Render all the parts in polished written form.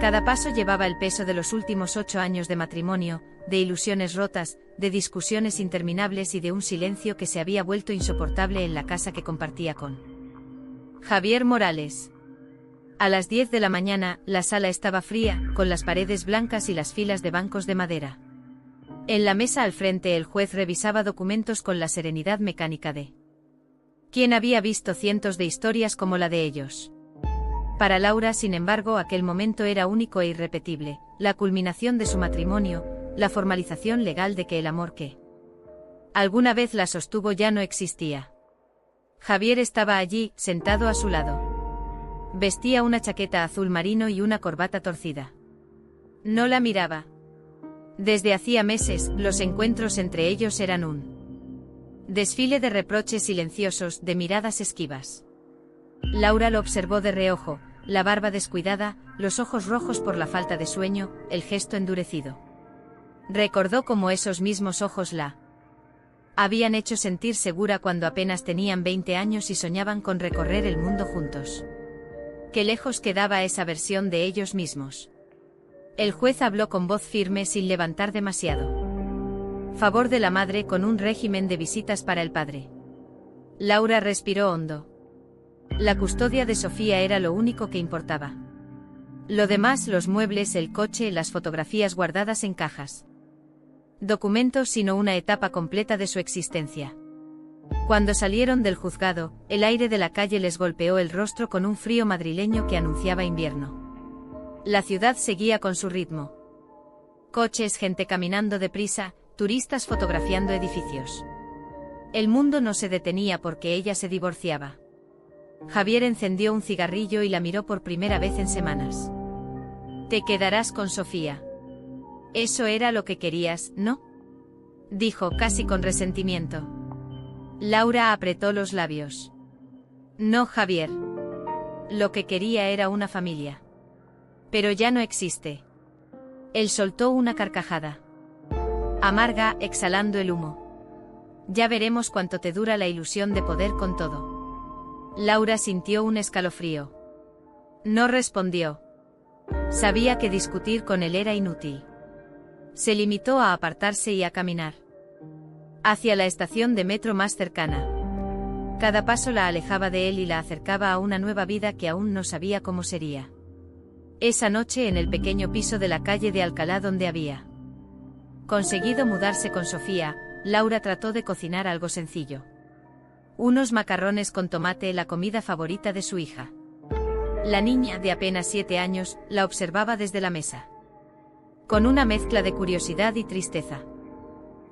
Cada paso llevaba el peso de los últimos 8 años de matrimonio, de ilusiones rotas, de discusiones interminables y de un silencio que se había vuelto insoportable en la casa que compartía con Javier Morales. A las 10 de la mañana, la sala estaba fría, con las paredes blancas y las filas de bancos de madera. En la mesa al frente el juez revisaba documentos con la serenidad mecánica de quien había visto cientos de historias como la de ellos. Para Laura, sin embargo, aquel momento era único e irrepetible, la culminación de su matrimonio, la formalización legal de que el amor que alguna vez la sostuvo ya no existía. Javier estaba allí, sentado a su lado. Vestía una chaqueta azul marino y una corbata torcida. No la miraba. Desde hacía meses, los encuentros entre ellos eran un desfile de reproches silenciosos, de miradas esquivas. Laura lo observó de reojo, la barba descuidada, los ojos rojos por la falta de sueño, el gesto endurecido. Recordó cómo esos mismos ojos la habían hecho sentir segura cuando apenas tenían 20 años y soñaban con recorrer el mundo juntos. Qué lejos quedaba esa versión de ellos mismos. El juez habló con voz firme sin levantar demasiado. Favor de la madre con un régimen de visitas para el padre. Laura respiró hondo. La custodia de Sofía era lo único que importaba. Lo demás, los muebles, el coche, las fotografías guardadas en cajas. Documentos, sino una etapa completa de su existencia. Cuando salieron del juzgado, el aire de la calle les golpeó el rostro con un frío madrileño que anunciaba invierno. La ciudad seguía con su ritmo. Coches, gente caminando deprisa, turistas fotografiando edificios. El mundo no se detenía porque ella se divorciaba. Javier encendió un cigarrillo y la miró por primera vez en semanas. Te quedarás con Sofía. Eso era lo que querías, ¿no? Dijo casi con resentimiento. Laura apretó los labios. No, Javier. Lo que quería era una familia. Pero ya no existe. Él soltó una carcajada amarga, exhalando el humo. Ya veremos cuánto te dura la ilusión de poder con todo. Laura sintió un escalofrío. No respondió. Sabía que discutir con él era inútil. Se limitó a apartarse y a caminar hacia la estación de metro más cercana. Cada paso la alejaba de él y la acercaba a una nueva vida que aún no sabía cómo sería. Esa noche en el pequeño piso de la calle de Alcalá donde había conseguido mudarse con Sofía, Laura trató de cocinar algo sencillo. Unos macarrones con tomate, la comida favorita de su hija. La niña, de apenas 7 años, la observaba desde la mesa. Con una mezcla de curiosidad y tristeza.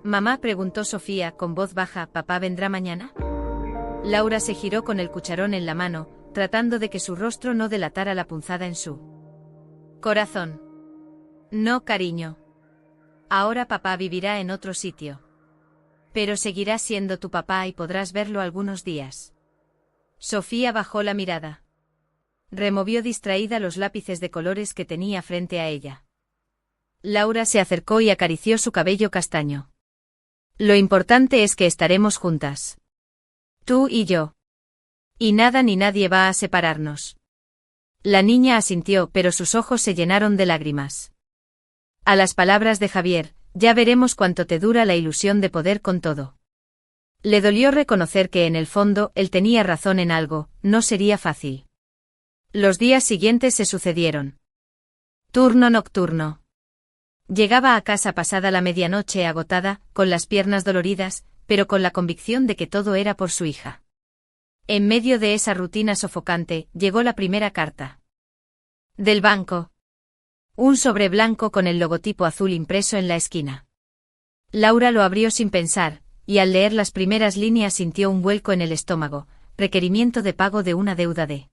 «Mamá», preguntó Sofía con voz baja, «¿papá vendrá mañana?». Laura se giró con el cucharón en la mano, tratando de que su rostro no delatara la punzada en su corazón. «No, cariño. Ahora papá vivirá en otro sitio. Pero seguirá siendo tu papá y podrás verlo algunos días». Sofía bajó la mirada. Removió distraída los lápices de colores que tenía frente a ella. Laura se acercó y acarició su cabello castaño. «Lo importante es que estaremos juntas. Tú y yo. Y nada ni nadie va a separarnos». La niña asintió, pero sus ojos se llenaron de lágrimas. A las palabras de Javier, «Ya veremos cuánto te dura la ilusión de poder con todo». Le dolió reconocer que en el fondo él tenía razón en algo, no sería fácil. Los días siguientes se sucedieron. Turno nocturno. Llegaba a casa pasada la medianoche agotada, con las piernas doloridas, pero con la convicción de que todo era por su hija. En medio de esa rutina sofocante, llegó la primera carta. Del banco. Un sobre blanco con el logotipo azul impreso en la esquina. Laura lo abrió sin pensar, y al leer las primeras líneas sintió un vuelco en el estómago, requerimiento de pago de una deuda de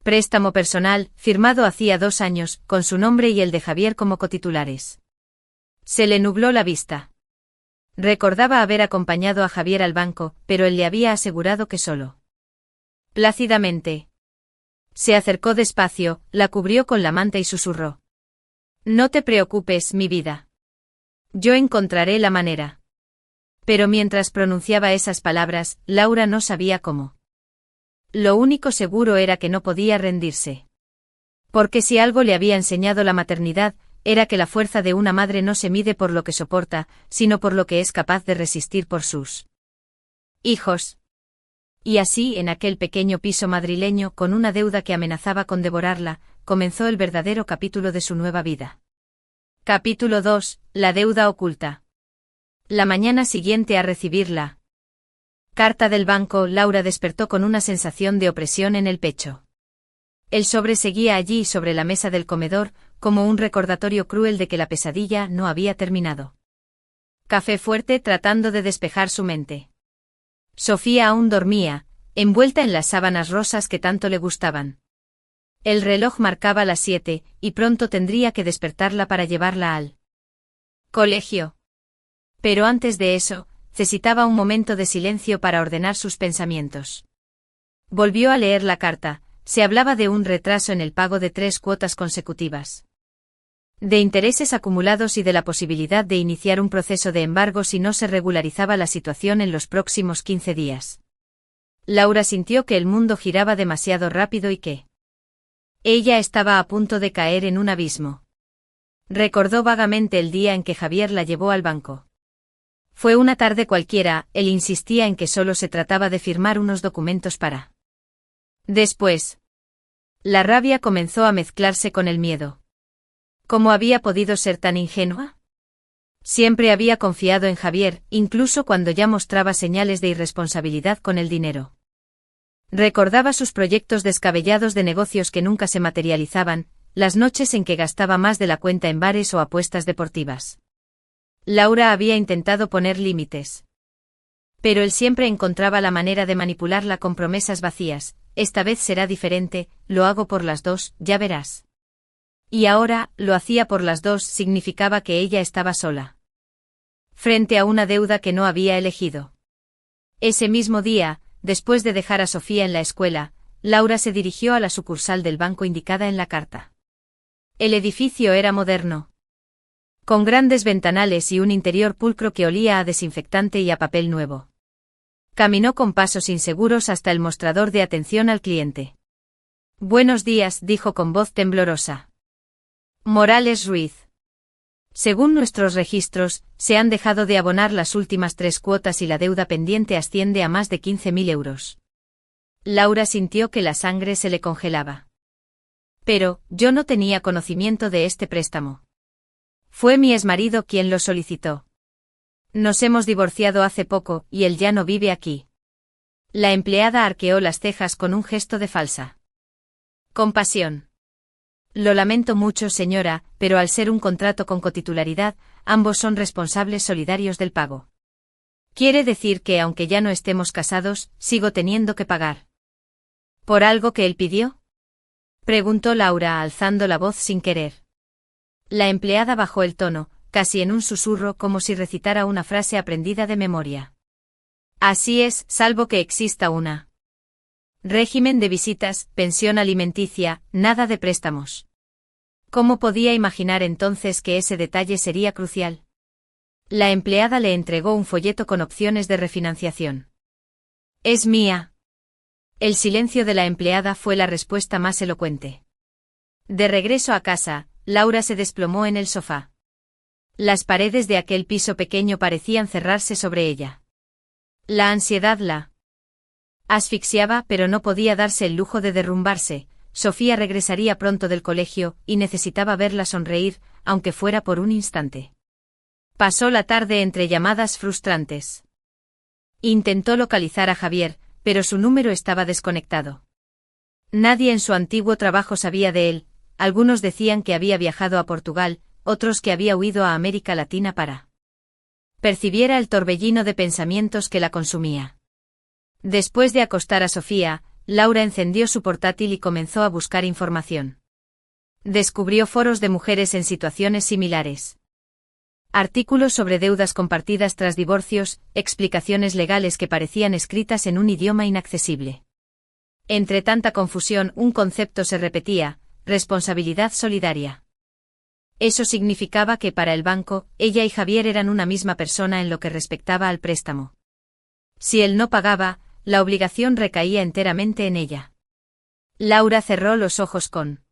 préstamo personal, firmado hacía 2 años, con su nombre y el de Javier como cotitulares. Se le nubló la vista. Recordaba haber acompañado a Javier al banco, pero él le había asegurado que solo. Plácidamente. Se acercó despacio, la cubrió con la manta y susurró. «No te preocupes, mi vida. Yo encontraré la manera». Pero mientras pronunciaba esas palabras, Laura no sabía cómo. Lo único seguro era que no podía rendirse. Porque si algo le había enseñado la maternidad, era que la fuerza de una madre no se mide por lo que soporta, sino por lo que es capaz de resistir por sus hijos. Y así, en aquel pequeño piso madrileño, con una deuda que amenazaba con devorarla, comenzó el verdadero capítulo de su nueva vida. Capítulo 2. La deuda oculta. La mañana siguiente a recibirla carta del banco, Laura despertó con una sensación de opresión en el pecho. El sobre seguía allí sobre la mesa del comedor, como un recordatorio cruel de que la pesadilla no había terminado. Café fuerte tratando de despejar su mente. Sofía aún dormía, envuelta en las sábanas rosas que tanto le gustaban. El reloj marcaba las 7, y pronto tendría que despertarla para llevarla al colegio. Pero antes de eso, necesitaba un momento de silencio para ordenar sus pensamientos. Volvió a leer la carta. Se hablaba de un retraso en el pago de 3 cuotas consecutivas, de intereses acumulados y de la posibilidad de iniciar un proceso de embargo si no se regularizaba la situación en los próximos 15 días. Laura sintió que el mundo giraba demasiado rápido y que ella estaba a punto de caer en un abismo. Recordó vagamente el día en que Javier la llevó al banco. Fue una tarde cualquiera, él insistía en que solo se trataba de firmar unos documentos para. Después, la rabia comenzó a mezclarse con el miedo. ¿Cómo había podido ser tan ingenua? Siempre había confiado en Javier, incluso cuando ya mostraba señales de irresponsabilidad con el dinero. Recordaba sus proyectos descabellados de negocios que nunca se materializaban, las noches en que gastaba más de la cuenta en bares o apuestas deportivas. Laura había intentado poner límites. Pero él siempre encontraba la manera de manipularla con promesas vacías. Esta vez será diferente, lo hago por las dos, ya verás. Y ahora, lo hacía por las dos significaba que ella estaba sola. Frente a una deuda que no había elegido. Ese mismo día, después de dejar a Sofía en la escuela, Laura se dirigió a la sucursal del banco indicada en la carta. El edificio era moderno, con grandes ventanales y un interior pulcro que olía a desinfectante y a papel nuevo. Caminó con pasos inseguros hasta el mostrador de atención al cliente. Buenos días, dijo con voz temblorosa. Morales Ruiz. Según nuestros registros, se han dejado de abonar las últimas 3 cuotas y la deuda pendiente asciende a más de 15.000 euros. Laura sintió que la sangre se le congelaba. Pero, yo no tenía conocimiento de este préstamo. Fue mi exmarido quien lo solicitó. Nos hemos divorciado hace poco, y él ya no vive aquí. La empleada arqueó las cejas con un gesto de falsa compasión. Lo lamento mucho, señora, pero al ser un contrato con cotitularidad, ambos son responsables solidarios del pago. ¿Quiere decir que, aunque ya no estemos casados, sigo teniendo que pagar? ¿Por algo que él pidió? Preguntó Laura alzando la voz sin querer. La empleada bajó el tono, casi en un susurro como si recitara una frase aprendida de memoria. Así es, salvo que exista una régimen de visitas, pensión alimenticia, nada de préstamos. ¿Cómo podía imaginar entonces que ese detalle sería crucial? La empleada le entregó un folleto con opciones de refinanciación. Es mía. El silencio de la empleada fue la respuesta más elocuente. De regreso a casa, Laura se desplomó en el sofá. Las paredes de aquel piso pequeño parecían cerrarse sobre ella. La ansiedad la asfixiaba, pero no podía darse el lujo de derrumbarse. Sofía regresaría pronto del colegio, y necesitaba verla sonreír, aunque fuera por un instante. Pasó la tarde entre llamadas frustrantes. Intentó localizar a Javier, pero su número estaba desconectado. Nadie en su antiguo trabajo sabía de él, algunos decían que había viajado a Portugal, otros que había huido a América Latina para percibiera el torbellino de pensamientos que la consumía. Después de acostar a Sofía, Laura encendió su portátil y comenzó a buscar información. Descubrió foros de mujeres en situaciones similares. Artículos sobre deudas compartidas tras divorcios, explicaciones legales que parecían escritas en un idioma inaccesible. Entre tanta confusión, un concepto se repetía: responsabilidad solidaria. Eso significaba que para el banco, ella y Javier eran una misma persona en lo que respectaba al préstamo. Si él no pagaba, la obligación recaía enteramente en ella. Laura cerró los ojos con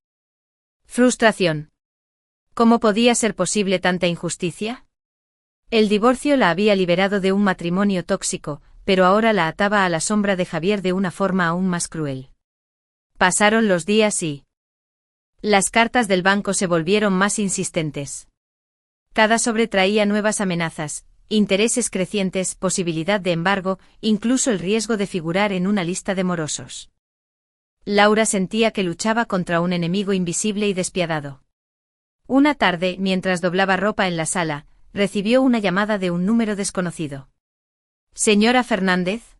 Frustración. ¿Cómo podía ser posible tanta injusticia? El divorcio la había liberado de un matrimonio tóxico, pero ahora la ataba a la sombra de Javier de una forma aún más cruel. Pasaron los días y las cartas del banco se volvieron más insistentes. Cada sobre traía nuevas amenazas, intereses crecientes, posibilidad de embargo, incluso el riesgo de figurar en una lista de morosos. Laura sentía que luchaba contra un enemigo invisible y despiadado. Una tarde, mientras doblaba ropa en la sala, recibió una llamada de un número desconocido. «Señora Fernández»,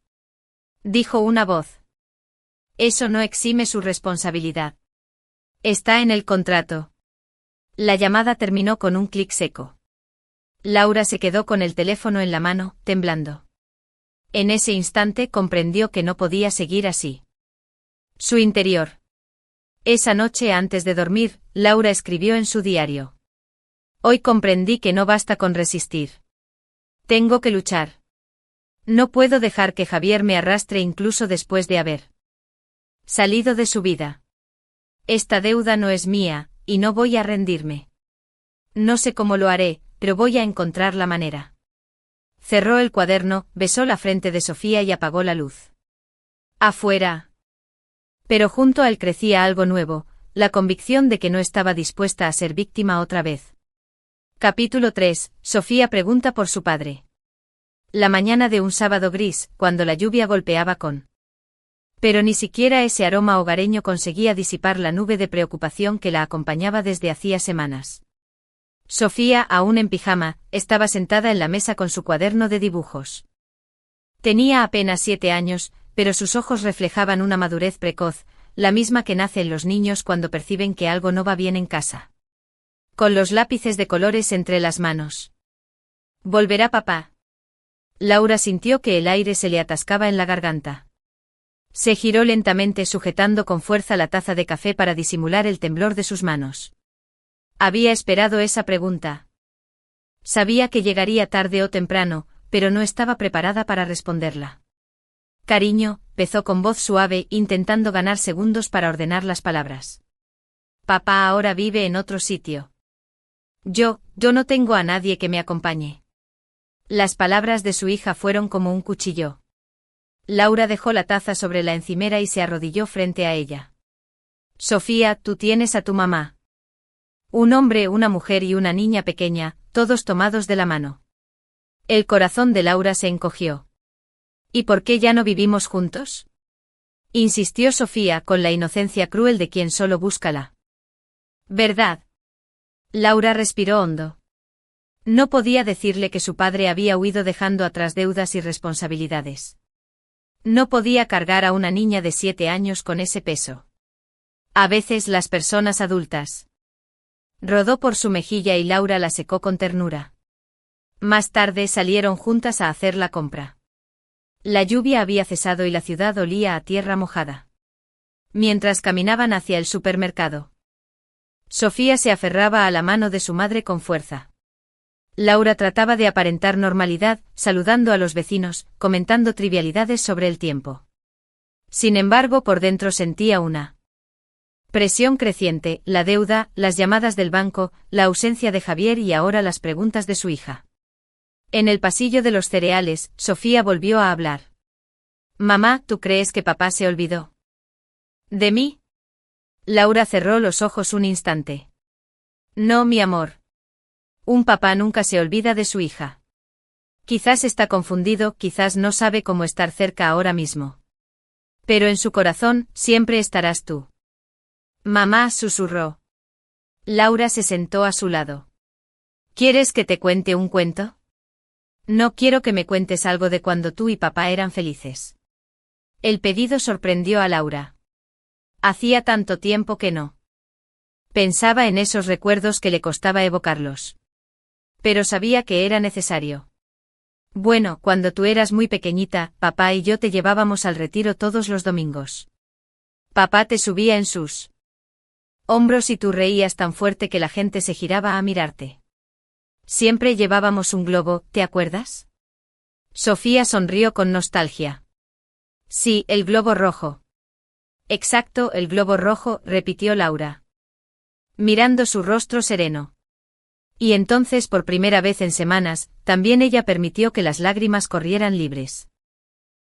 dijo una voz. «Eso no exime su responsabilidad. Está en el contrato». La llamada terminó con un clic seco. Laura se quedó con el teléfono en la mano, temblando. En ese instante comprendió que no podía seguir así. Su interior. Esa noche antes de dormir, Laura escribió en su diario. «Hoy comprendí que no basta con resistir. Tengo que luchar. No puedo dejar que Javier me arrastre incluso después de haber salido de su vida. Esta deuda no es mía, y no voy a rendirme. No sé cómo lo haré, pero voy a encontrar la manera». Cerró el cuaderno, besó la frente de Sofía y apagó la luz. Afuera. Pero junto a él crecía algo nuevo, la convicción de que no estaba dispuesta a ser víctima otra vez. Capítulo 3. Sofía pregunta por su padre. La mañana de un sábado gris, cuando la lluvia golpeaba con. Pero ni siquiera ese aroma hogareño conseguía disipar la nube de preocupación que la acompañaba desde hacía semanas. Sofía, aún en pijama, estaba sentada en la mesa con su cuaderno de dibujos. Tenía apenas 7 años, pero sus ojos reflejaban una madurez precoz, la misma que nace en los niños cuando perciben que algo no va bien en casa. Con los lápices de colores entre las manos. ¿Volverá papá? Laura sintió que el aire se le atascaba en la garganta. Se giró lentamente sujetando con fuerza la taza de café para disimular el temblor de sus manos. Había esperado esa pregunta. Sabía que llegaría tarde o temprano, pero no estaba preparada para responderla. «Cariño», empezó con voz suave, intentando ganar segundos para ordenar las palabras. «Papá ahora vive en otro sitio. Yo no tengo a nadie que me acompañe». Las palabras de su hija fueron como un cuchillo. Laura dejó la taza sobre la encimera y se arrodilló frente a ella. «Sofía, tú tienes a tu mamá. Un hombre, una mujer y una niña pequeña, todos tomados de la mano». El corazón de Laura se encogió. «¿Y por qué ya no vivimos juntos?», insistió Sofía con la inocencia cruel de quien solo busca la verdad. Laura respiró hondo. No podía decirle que su padre había huido dejando atrás deudas y responsabilidades. No podía cargar a una niña de 7 años con ese peso. A veces las personas adultas. Rodó por su mejilla y Laura la secó con ternura. Más tarde salieron juntas a hacer la compra. La lluvia había cesado y la ciudad olía a tierra mojada. Mientras caminaban hacia el supermercado, Sofía se aferraba a la mano de su madre con fuerza. Laura trataba de aparentar normalidad, saludando a los vecinos, comentando trivialidades sobre el tiempo. Sin embargo, por dentro sentía una presión creciente, la deuda, las llamadas del banco, la ausencia de Javier y ahora las preguntas de su hija. En el pasillo de los cereales, Sofía volvió a hablar. «Mamá, ¿tú crees que papá se olvidó de mí?». Laura cerró los ojos un instante. «No, mi amor. Un papá nunca se olvida de su hija. Quizás está confundido, quizás no sabe cómo estar cerca ahora mismo. Pero en su corazón, siempre estarás tú». Mamá susurró. Laura se sentó a su lado. «¿Quieres que te cuente un cuento?». «No quiero que me cuentes algo de cuando tú y papá eran felices». El pedido sorprendió a Laura. Hacía tanto tiempo que no pensaba en esos recuerdos que le costaba evocarlos. Pero sabía que era necesario. «Bueno, cuando tú eras muy pequeñita, papá y yo te llevábamos al retiro todos los domingos. Papá te subía en sus hombros y tú reías tan fuerte que la gente se giraba a mirarte. Siempre llevábamos un globo, ¿te acuerdas?». Sofía sonrió con nostalgia. «Sí, el globo rojo». «Exacto, el globo rojo», repitió Laura. mirando su rostro sereno. Y entonces, por primera vez en semanas, también ella permitió que las lágrimas corrieran libres.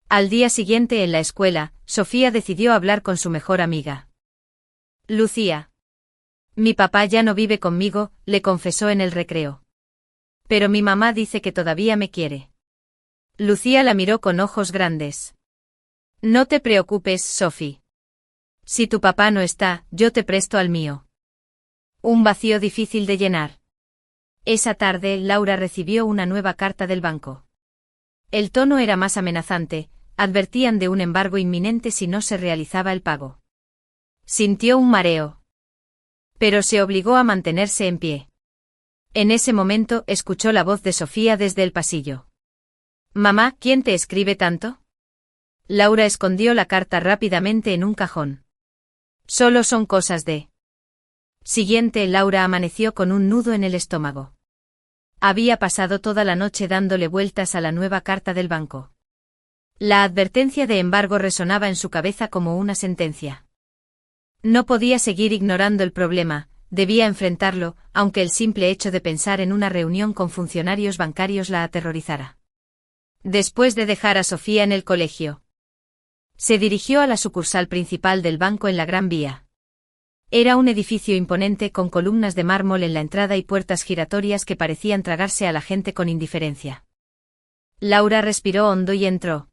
Al día siguiente en la escuela, Sofía decidió hablar con su mejor amiga. Lucía. Mi papá ya no vive conmigo, le confesó en el recreo. Pero mi mamá dice que todavía me quiere. Lucía la miró con ojos grandes. No te preocupes, Sophie. Si tu papá no está, yo te presto al mío. Un vacío difícil de llenar. Esa tarde, Laura recibió una nueva carta del banco. El tono era más amenazante, advertían de un embargo inminente si no se realizaba el pago. Sintió un mareo. Pero se obligó a mantenerse en pie. En ese momento escuchó la voz de Sofía desde el pasillo. Mamá, ¿quién te escribe tanto? Laura escondió la carta rápidamente en un cajón. Solo son cosas de... Siguiente, Laura amaneció con un nudo en el estómago. Había pasado toda la noche dándole vueltas a la nueva carta del banco. La advertencia de embargo resonaba en su cabeza como una sentencia. No podía seguir ignorando el problema, debía enfrentarlo, aunque el simple hecho de pensar en una reunión con funcionarios bancarios la aterrorizara. Después de dejar a Sofía en el colegio, se dirigió a la sucursal principal del banco en la Gran Vía. Era un edificio imponente con columnas de mármol en la entrada y puertas giratorias que parecían tragarse a la gente con indiferencia. Laura respiró hondo y entró.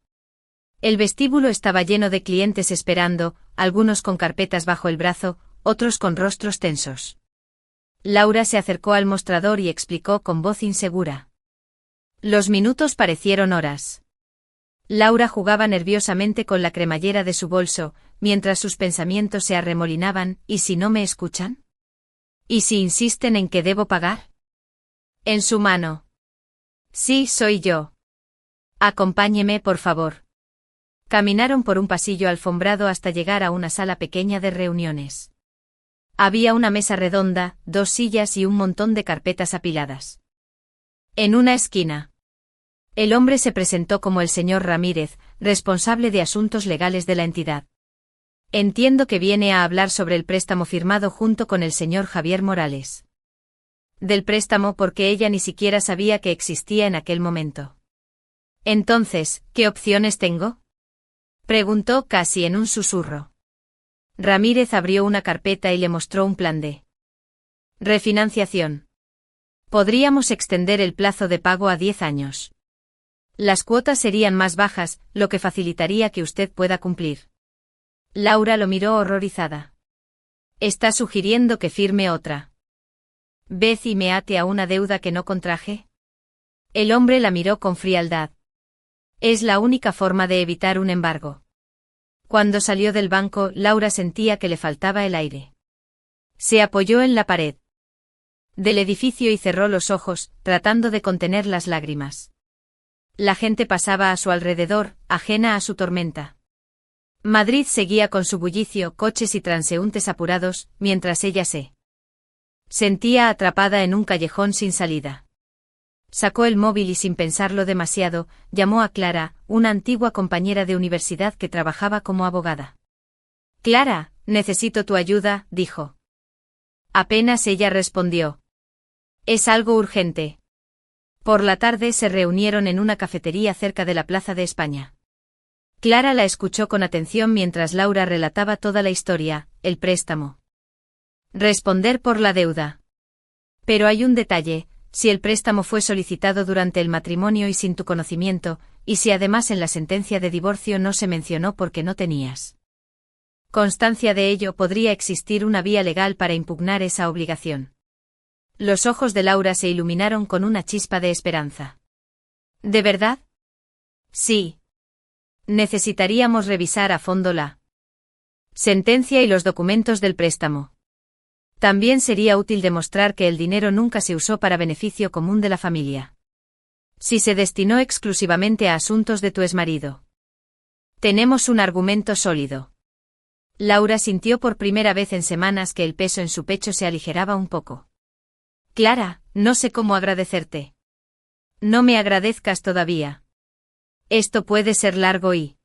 El vestíbulo estaba lleno de clientes esperando, algunos con carpetas bajo el brazo, otros con rostros tensos. Laura se acercó al mostrador y explicó con voz insegura. Los minutos parecieron horas. Laura jugaba nerviosamente con la cremallera de su bolso, mientras sus pensamientos se arremolinaban. ¿Y si no me escuchan? ¿Y si insisten en que debo pagar? En su mano. Sí, soy yo. Acompáñeme, por favor. Caminaron por un pasillo alfombrado hasta llegar a una sala pequeña de reuniones. Había una mesa redonda, 2 sillas y un montón de carpetas apiladas. En una esquina, el hombre se presentó como el señor Ramírez, responsable de asuntos legales de la entidad. Entiendo que viene a hablar sobre el préstamo firmado junto con el señor Javier Morales. Del préstamo, porque ella ni siquiera sabía que existía en aquel momento. Entonces, ¿qué opciones tengo? Preguntó casi en un susurro. Ramírez abrió una carpeta y le mostró un plan de refinanciación. Podríamos extender el plazo de pago a 10 años. Las cuotas serían más bajas, lo que facilitaría que usted pueda cumplir. Laura lo miró horrorizada. ¿Está sugiriendo que firme otra vez y me ate a una deuda que no contraje? El hombre la miró con frialdad. Es la única forma de evitar un embargo. Cuando salió del banco, Laura sentía que le faltaba el aire. Se apoyó en la pared del edificio y cerró los ojos, tratando de contener las lágrimas. La gente pasaba a su alrededor, ajena a su tormenta. Madrid seguía con su bullicio, coches y transeúntes apurados, mientras ella se sentía atrapada en un callejón sin salida. Sacó el móvil y sin pensarlo demasiado, llamó a Clara, una antigua compañera de universidad que trabajaba como abogada. Clara, necesito tu ayuda, dijo. Apenas ella respondió. Es algo urgente. Por la tarde se reunieron en una cafetería cerca de la Plaza de España. Clara la escuchó con atención mientras Laura relataba toda la historia, el préstamo. Responder por la deuda. Pero hay un detalle. Si el préstamo fue solicitado durante el matrimonio y sin tu conocimiento, y si además en la sentencia de divorcio no se mencionó porque no tenías constancia de ello, podría existir una vía legal para impugnar esa obligación. Los ojos de Laura se iluminaron con una chispa de esperanza. ¿De verdad? Sí. Necesitaríamos revisar a fondo la sentencia y los documentos del préstamo. También sería útil demostrar que el dinero nunca se usó para beneficio común de la familia. Si se destinó exclusivamente a asuntos de tu exmarido. Tenemos un argumento sólido. Laura sintió por primera vez en semanas que el peso en su pecho se aligeraba un poco. Clara, no sé cómo agradecerte. No me agradezcas todavía. Esto puede ser largo y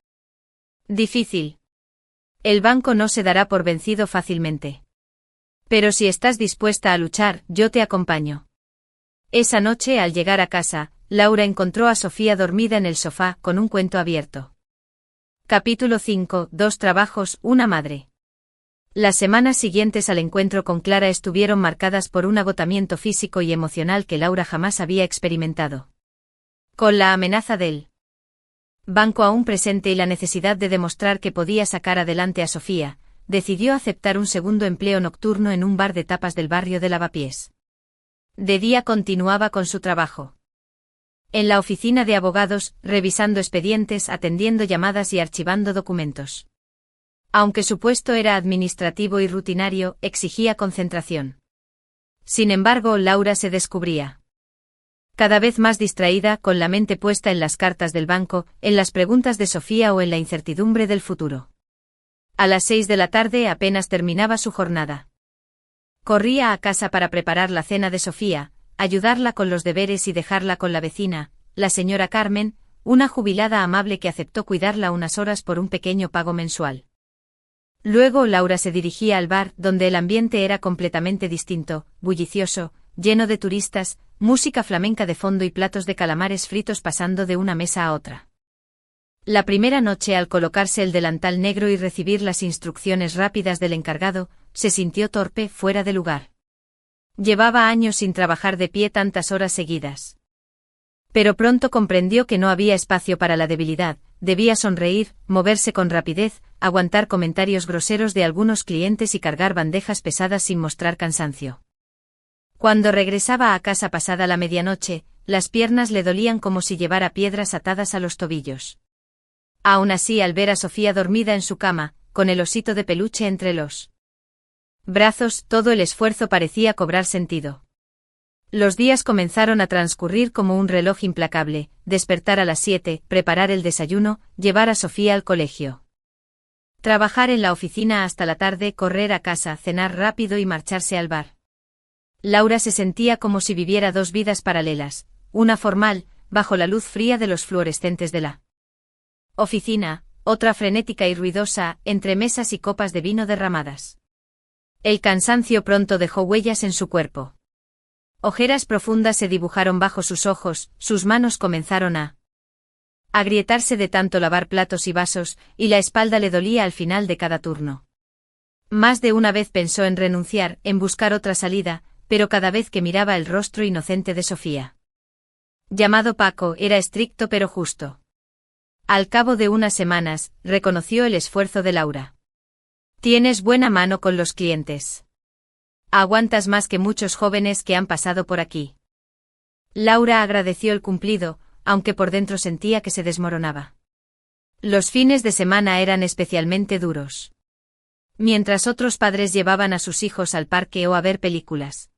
difícil. El banco no se dará por vencido fácilmente. Pero si estás dispuesta a luchar, yo te acompaño. Esa noche, al llegar a casa, Laura encontró a Sofía dormida en el sofá, con un cuento abierto. Capítulo 5. 2 trabajos, una madre. Las semanas siguientes al encuentro con Clara estuvieron marcadas por un agotamiento físico y emocional que Laura jamás había experimentado. Con la amenaza del banco aún presente y la necesidad de demostrar que podía sacar adelante a Sofía, decidió aceptar un segundo empleo nocturno en un bar de tapas del barrio de Lavapiés. De día continuaba con su trabajo en la oficina de abogados, revisando expedientes, atendiendo llamadas y archivando documentos. Aunque su puesto era administrativo y rutinario, exigía concentración. Sin embargo, Laura se descubría cada vez más distraída, con la mente puesta en las cartas del banco, en las preguntas de Sofía o en la incertidumbre del futuro. A las 6 de la tarde apenas terminaba su jornada. Corría a casa para preparar la cena de Sofía, ayudarla con los deberes y dejarla con la vecina, la señora Carmen, una jubilada amable que aceptó cuidarla unas horas por un pequeño pago mensual. Luego Laura se dirigía al bar, donde el ambiente era completamente distinto, bullicioso, lleno de turistas, música flamenca de fondo y platos de calamares fritos pasando de una mesa a otra. La primera noche, al colocarse el delantal negro y recibir las instrucciones rápidas del encargado, se sintió torpe, fuera de lugar. Llevaba años sin trabajar de pie tantas horas seguidas. Pero pronto comprendió que no había espacio para la debilidad, debía sonreír, moverse con rapidez, aguantar comentarios groseros de algunos clientes y cargar bandejas pesadas sin mostrar cansancio. Cuando regresaba a casa pasada la medianoche, las piernas le dolían como si llevara piedras atadas a los tobillos. Aún así, al ver a Sofía dormida en su cama, con el osito de peluche entre los brazos, todo el esfuerzo parecía cobrar sentido. Los días comenzaron a transcurrir como un reloj implacable: despertar a las 7, preparar el desayuno, llevar a Sofía al colegio, trabajar en la oficina hasta la tarde, correr a casa, cenar rápido y marcharse al bar. Laura se sentía como si viviera dos vidas paralelas, una formal, bajo la luz fría de los fluorescentes de la oficina, otra frenética y ruidosa, entre mesas y copas de vino derramadas. El cansancio pronto dejó huellas en su cuerpo. Ojeras profundas se dibujaron bajo sus ojos, sus manos comenzaron a agrietarse de tanto lavar platos y vasos, y la espalda le dolía al final de cada turno. Más de una vez pensó en renunciar, en buscar otra salida, pero cada vez que miraba el rostro inocente de Sofía, llamado Paco, era estricto pero justo. Al cabo de unas semanas, reconoció el esfuerzo de Laura. Tienes buena mano con los clientes. Aguantas más que muchos jóvenes que han pasado por aquí. Laura agradeció el cumplido, aunque por dentro sentía que se desmoronaba. Los fines de semana eran especialmente duros. Mientras otros padres llevaban a sus hijos al parque o a ver películas,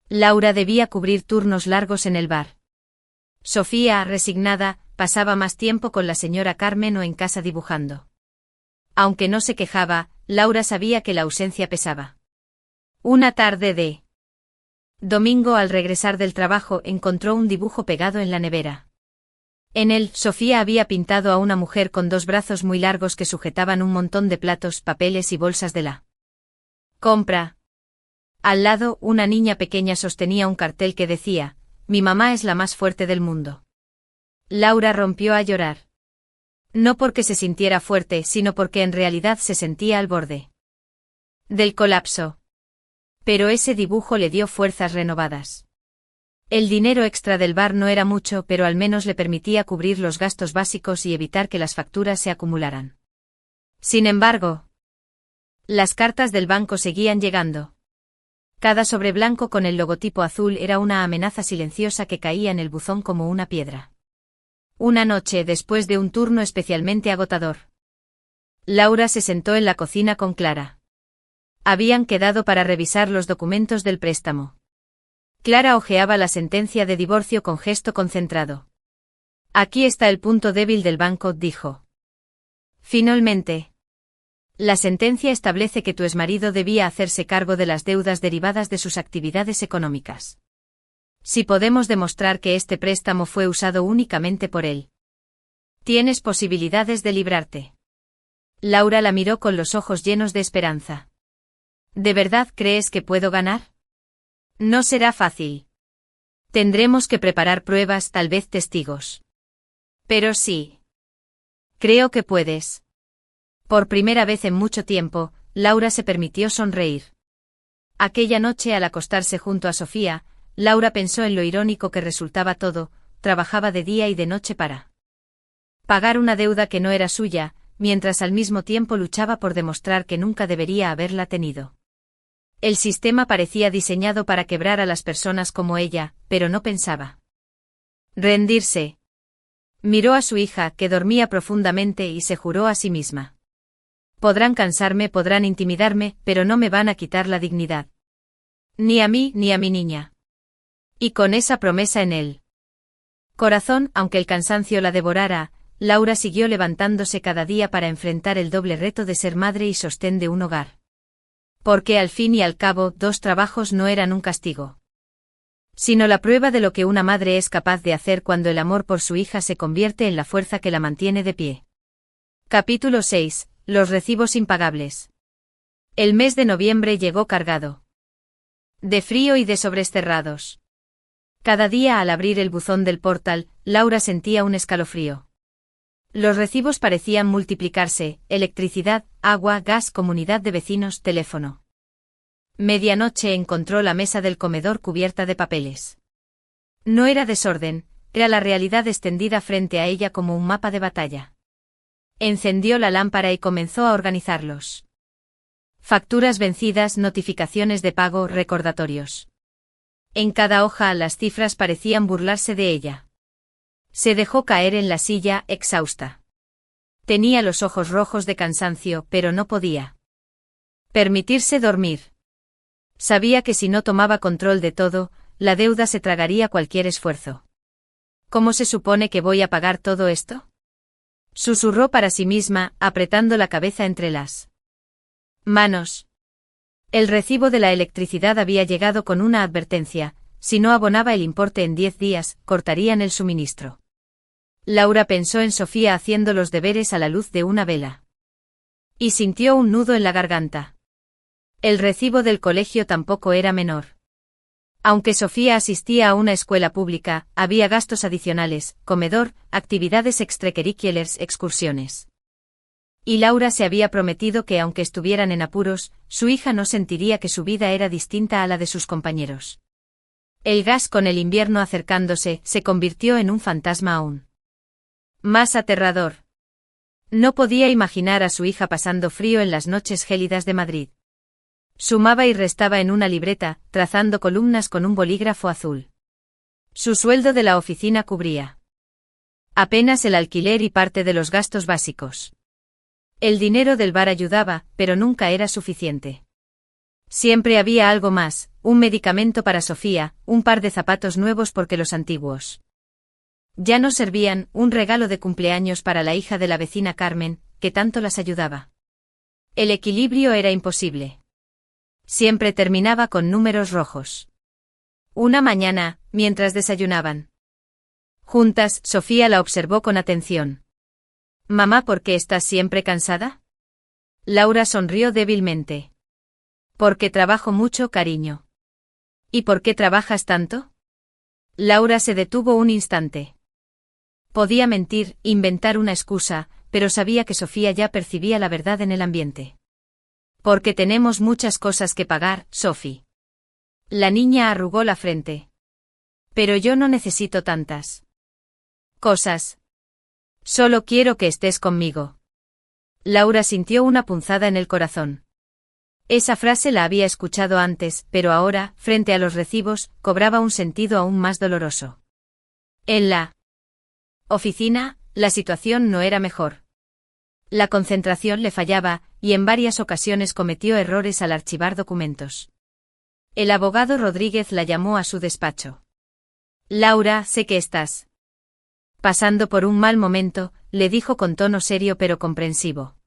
Laura debía cubrir turnos largos en el bar. Sofía, resignada, pasaba más tiempo con la señora Carmen o en casa dibujando. Aunque no se quejaba, Laura sabía que la ausencia pesaba. Una tarde de domingo, al regresar del trabajo, encontró un dibujo pegado en la nevera. En él, Sofía había pintado a una mujer con dos brazos muy largos que sujetaban un montón de platos, papeles y bolsas de la compra. Al lado, una niña pequeña sostenía un cartel que decía: «Mi mamá es la más fuerte del mundo». Laura rompió a llorar. No porque se sintiera fuerte, sino porque en realidad se sentía al borde del colapso. Pero ese dibujo le dio fuerzas renovadas. El dinero extra del bar no era mucho, pero al menos le permitía cubrir los gastos básicos y evitar que las facturas se acumularan. Sin embargo, las cartas del banco seguían llegando. Cada sobre blanco con el logotipo azul era una amenaza silenciosa que caía en el buzón como una piedra. Una noche, después de un turno especialmente agotador, Laura se sentó en la cocina con Clara. Habían quedado para revisar los documentos del préstamo. Clara hojeaba la sentencia de divorcio con gesto concentrado. «Aquí está el punto débil del banco», dijo. «Finalmente, la sentencia establece que tu exmarido debía hacerse cargo de las deudas derivadas de sus actividades económicas. Si podemos demostrar que este préstamo fue usado únicamente por él, tienes posibilidades de librarte». Laura la miró con los ojos llenos de esperanza. ¿De verdad crees que puedo ganar? No será fácil. Tendremos que preparar pruebas, tal vez testigos. Pero sí. Creo que puedes. Por primera vez en mucho tiempo, Laura se permitió sonreír. Aquella noche al acostarse junto a Sofía, Laura pensó en lo irónico que resultaba todo, trabajaba de día y de noche para pagar una deuda que no era suya, mientras al mismo tiempo luchaba por demostrar que nunca debería haberla tenido. El sistema parecía diseñado para quebrar a las personas como ella, pero no pensaba rendirse. Miró a su hija, que dormía profundamente, y se juró a sí misma: podrán cansarme, podrán intimidarme, pero no me van a quitar la dignidad. Ni a mí ni a mi niña. Y con esa promesa en el corazón, aunque el cansancio la devorara, Laura siguió levantándose cada día para enfrentar el doble reto de ser madre y sostén de un hogar. Porque al fin y al cabo, 2 trabajos no eran un castigo, sino la prueba de lo que una madre es capaz de hacer cuando el amor por su hija se convierte en la fuerza que la mantiene de pie. Capítulo 6. Los recibos impagables. El mes de noviembre llegó cargado de frío y de sobres cerrados. Cada día al abrir el buzón del portal, Laura sentía un escalofrío. Los recibos parecían multiplicarse: electricidad, agua, gas, comunidad de vecinos, teléfono. Medianoche encontró la mesa del comedor cubierta de papeles. No era desorden, era la realidad extendida frente a ella como un mapa de batalla. Encendió la lámpara y comenzó a organizarlos. Facturas vencidas, notificaciones de pago, recordatorios. En cada hoja las cifras parecían burlarse de ella. Se dejó caer en la silla, exhausta. Tenía los ojos rojos de cansancio, pero no podía permitirse dormir. Sabía que si no tomaba control de todo, la deuda se tragaría cualquier esfuerzo. ¿Cómo se supone que voy a pagar todo esto?, susurró para sí misma, apretando la cabeza entre las manos. El recibo de la electricidad había llegado con una advertencia: si no abonaba el importe en 10 días, cortarían el suministro. Laura pensó en Sofía haciendo los deberes a la luz de una vela. Y sintió un nudo en la garganta. El recibo del colegio tampoco era menor. Aunque Sofía asistía a una escuela pública, había gastos adicionales: comedor, actividades extracurriculares, excursiones. Y Laura se había prometido que aunque estuvieran en apuros, su hija no sentiría que su vida era distinta a la de sus compañeros. El gas, con el invierno acercándose, se convirtió en un fantasma aún más aterrador. No podía imaginar a su hija pasando frío en las noches gélidas de Madrid. Sumaba y restaba en una libreta, trazando columnas con un bolígrafo azul. Su sueldo de la oficina cubría apenas el alquiler y parte de los gastos básicos. El dinero del bar ayudaba, pero nunca era suficiente. Siempre había algo más: un medicamento para Sofía, un par de zapatos nuevos porque los antiguos ya no servían, un regalo de cumpleaños para la hija de la vecina Carmen, que tanto las ayudaba. El equilibrio era imposible. Siempre terminaba con números rojos. Una mañana, mientras desayunaban juntas, Sofía la observó con atención. «Mamá, ¿por qué estás siempre cansada?». Laura sonrió débilmente. «Porque trabajo mucho, cariño». «¿Y por qué trabajas tanto?». Laura se detuvo un instante. Podía mentir, inventar una excusa, pero sabía que Sofía ya percibía la verdad en el ambiente. «Porque tenemos muchas cosas que pagar, Sophie». La niña arrugó la frente. «Pero yo no necesito tantas cosas. Solo quiero que estés conmigo». Laura sintió una punzada en el corazón. Esa frase la había escuchado antes, pero ahora, frente a los recibos, cobraba un sentido aún más doloroso. En la oficina, la situación no era mejor. La concentración le fallaba, y en varias ocasiones cometió errores al archivar documentos. El abogado Rodríguez la llamó a su despacho. «Laura, sé que estás pasando por un mal momento», le dijo con tono serio pero comprensivo.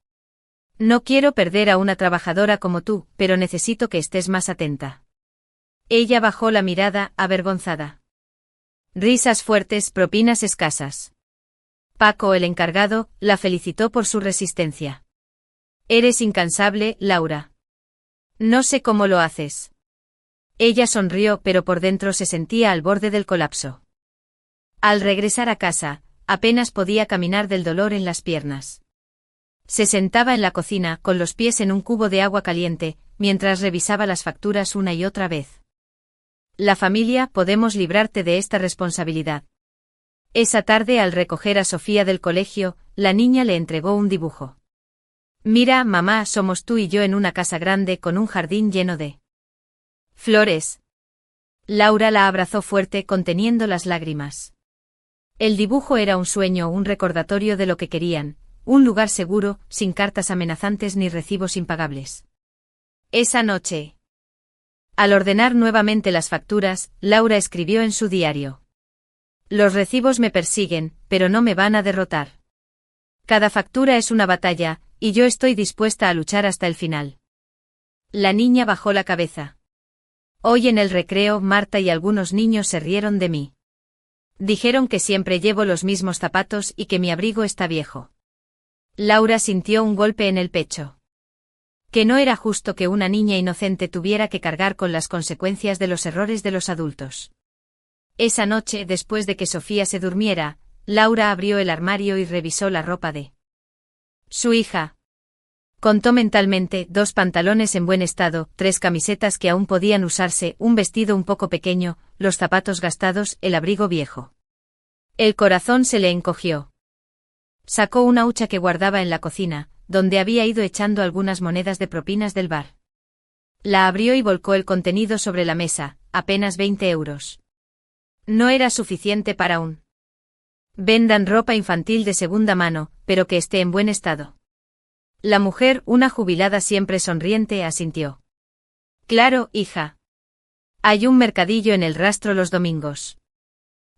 «No quiero perder a una trabajadora como tú, pero necesito que estés más atenta». Ella bajó la mirada, avergonzada. Risas fuertes, propinas escasas. Paco, el encargado, la felicitó por su resistencia. «Eres incansable, Laura. No sé cómo lo haces. Ella sonrió, pero por dentro se sentía al borde del colapso. Al regresar a casa, apenas podía caminar del dolor en las piernas. Se sentaba en la cocina, con los pies en un cubo de agua caliente, mientras revisaba las facturas una y otra vez. La familia, podemos librarte de esta responsabilidad. Esa tarde, al recoger a Sofía del colegio, la niña le entregó un dibujo. Mira, mamá, somos tú y yo en una casa grande con un jardín lleno de flores. Laura la abrazó fuerte, conteniendo las lágrimas. El dibujo era un sueño, un recordatorio de lo que querían, un lugar seguro, sin cartas amenazantes ni recibos impagables. Esa noche, al ordenar nuevamente las facturas, Laura escribió en su diario: los recibos me persiguen, pero no me van a derrotar. Cada factura es una batalla, y yo estoy dispuesta a luchar hasta el final. La niña bajó la cabeza. Hoy en el recreo, Marta y algunos niños se rieron de mí. Dijeron que siempre llevo los mismos zapatos y que mi abrigo está viejo. Laura sintió un golpe en el pecho. Que no era justo que una niña inocente tuviera que cargar con las consecuencias de los errores de los adultos. Esa noche, después de que Sofía se durmiera, Laura abrió el armario y revisó la ropa de su hija. Contó mentalmente: 2 pantalones en buen estado, 3 camisetas que aún podían usarse, un vestido un poco pequeño, los zapatos gastados, el abrigo viejo. El corazón se le encogió. Sacó una hucha que guardaba en la cocina, donde había ido echando algunas monedas de propinas del bar. La abrió y volcó el contenido sobre la mesa, apenas 20 euros. No era suficiente para un vendan ropa infantil de segunda mano, pero que esté en buen estado. La mujer, una jubilada siempre sonriente, asintió. Claro, hija. Hay un mercadillo en el Rastro los domingos.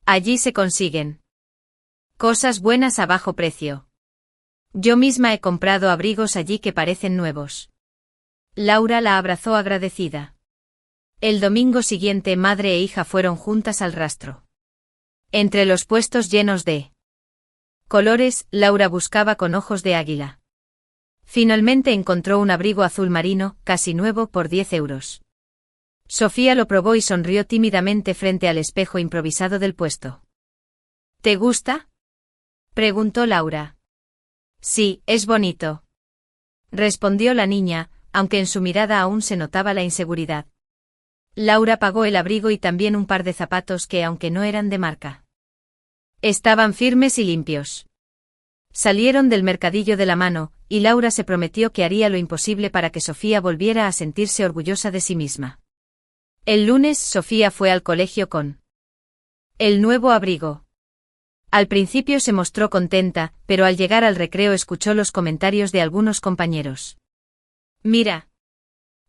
Allí se consiguen cosas buenas a bajo precio. Yo misma he comprado abrigos allí que parecen nuevos. Laura la abrazó agradecida. El domingo siguiente, madre e hija fueron juntas al Rastro. Entre los puestos llenos de colores, Laura buscaba con ojos de águila. Finalmente encontró un abrigo azul marino, casi nuevo, por 10 euros. Sofía lo probó y sonrió tímidamente frente al espejo improvisado del puesto. ¿Te gusta?, preguntó Laura. Sí, es bonito, respondió la niña, aunque en su mirada aún se notaba la inseguridad. Laura pagó el abrigo y también un par de zapatos que, aunque no eran de marca, estaban firmes y limpios. Salieron del mercadillo de la mano, y Laura se prometió que haría lo imposible para que Sofía volviera a sentirse orgullosa de sí misma. El lunes, Sofía fue al colegio con el nuevo abrigo. Al principio se mostró contenta, pero al llegar al recreo escuchó los comentarios de algunos compañeros. Mira.